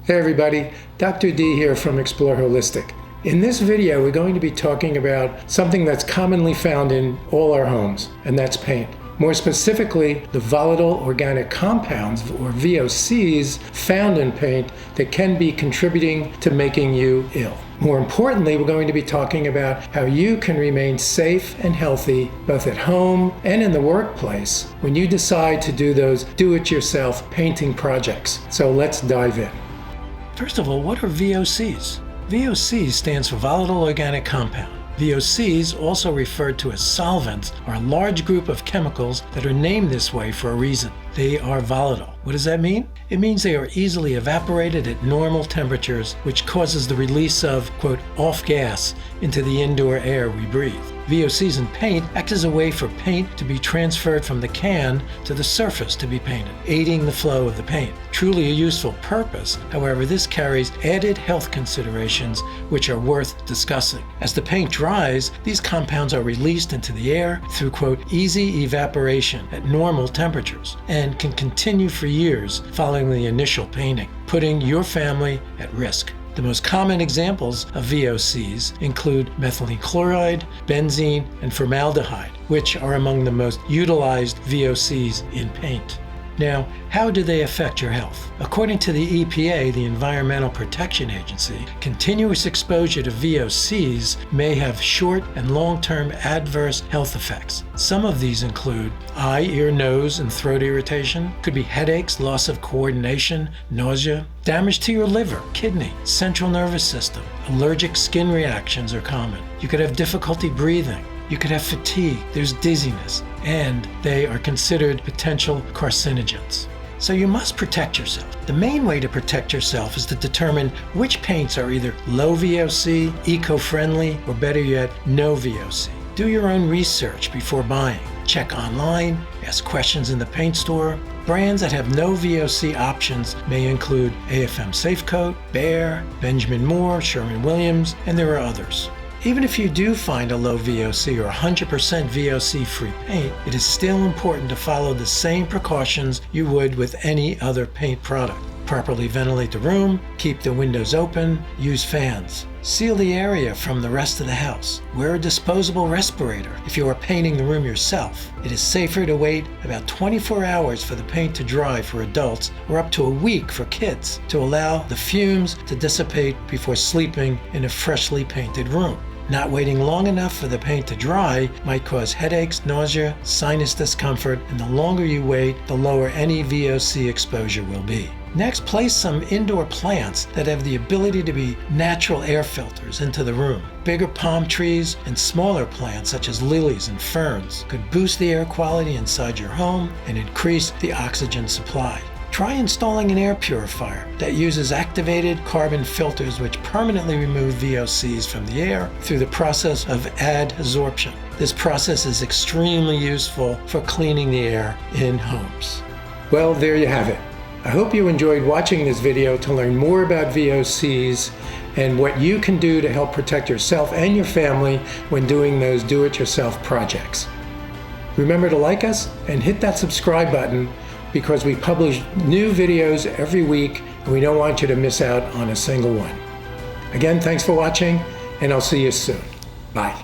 Hey everybody, Dr. D here from Explore Holistic. In this video, we're going to be talking about something that's commonly found in all our homes, and that's paint. More specifically, the volatile organic compounds, or VOCs, found in paint that can be contributing to making you ill. More importantly, we're going to be talking about how you can remain safe and healthy both at home and in the workplace when you decide to do those do-it-yourself painting projects. So let's dive in. First of all, what are VOCs? VOCs stands for Volatile Organic Compound. VOCs, also referred to as solvents, are a large group of chemicals that are named this way for a reason. They are volatile. What does that mean? It means they are easily evaporated at normal temperatures, which causes the release of, quote, off gas into the indoor air we breathe. VOCs in paint act as a way for paint to be transferred from the can to the surface to be painted, aiding the flow of the paint. Truly a useful purpose. However, this carries added health considerations which are worth discussing. As the paint dries, these compounds are released into the air through, quote, easy evaporation at normal temperatures and can continue for years following the initial painting, putting your family at risk. The most common examples of VOCs include methylene chloride, benzene, and formaldehyde, which are among the most utilized VOCs in paint. Now, how do they affect your health? According to the EPA, the Environmental Protection Agency, continuous exposure to VOCs may have short and long-term adverse health effects. Some of these include eye, ear, nose, and throat irritation, could be headaches, loss of coordination, nausea, damage to your liver, kidney, central nervous system. Allergic skin reactions are common. You could have difficulty breathing. You could have fatigue, there's dizziness, and they are considered potential carcinogens. So you must protect yourself. The main way to protect yourself is to determine which paints are either low VOC, eco-friendly, or better yet, no VOC. Do your own research before buying. Check online, ask questions in the paint store. Brands that have no VOC options may include AFM Safecoat, Behr, Benjamin Moore, Sherwin-Williams, and there are others. Even if you do find a low VOC or 100% VOC-free paint, it is still important to follow the same precautions you would with any other paint product. Properly ventilate the room, keep the windows open, use fans. Seal the area from the rest of the house. Wear a disposable respirator if you are painting the room yourself. It is safer to wait about 24 hours for the paint to dry for adults or up to a week for kids to allow the fumes to dissipate before sleeping in a freshly painted room. Not waiting long enough for the paint to dry might cause headaches, nausea, sinus discomfort, and the longer you wait, the lower any VOC exposure will be. Next, place some indoor plants that have the ability to be natural air filters into the room. Bigger palm trees and smaller plants such as lilies and ferns could boost the air quality inside your home and increase the oxygen supply. Try installing an air purifier that uses activated carbon filters which permanently remove VOCs from the air through the process of adsorption. This process is extremely useful for cleaning the air in homes. Well, there you have it. I hope you enjoyed watching this video to learn more about VOCs and what you can do to help protect yourself and your family when doing those do-it-yourself projects. Remember to like us and hit that subscribe button because we publish new videos every week and we don't want you to miss out on a single one. Again, thanks for watching and I'll see you soon. Bye.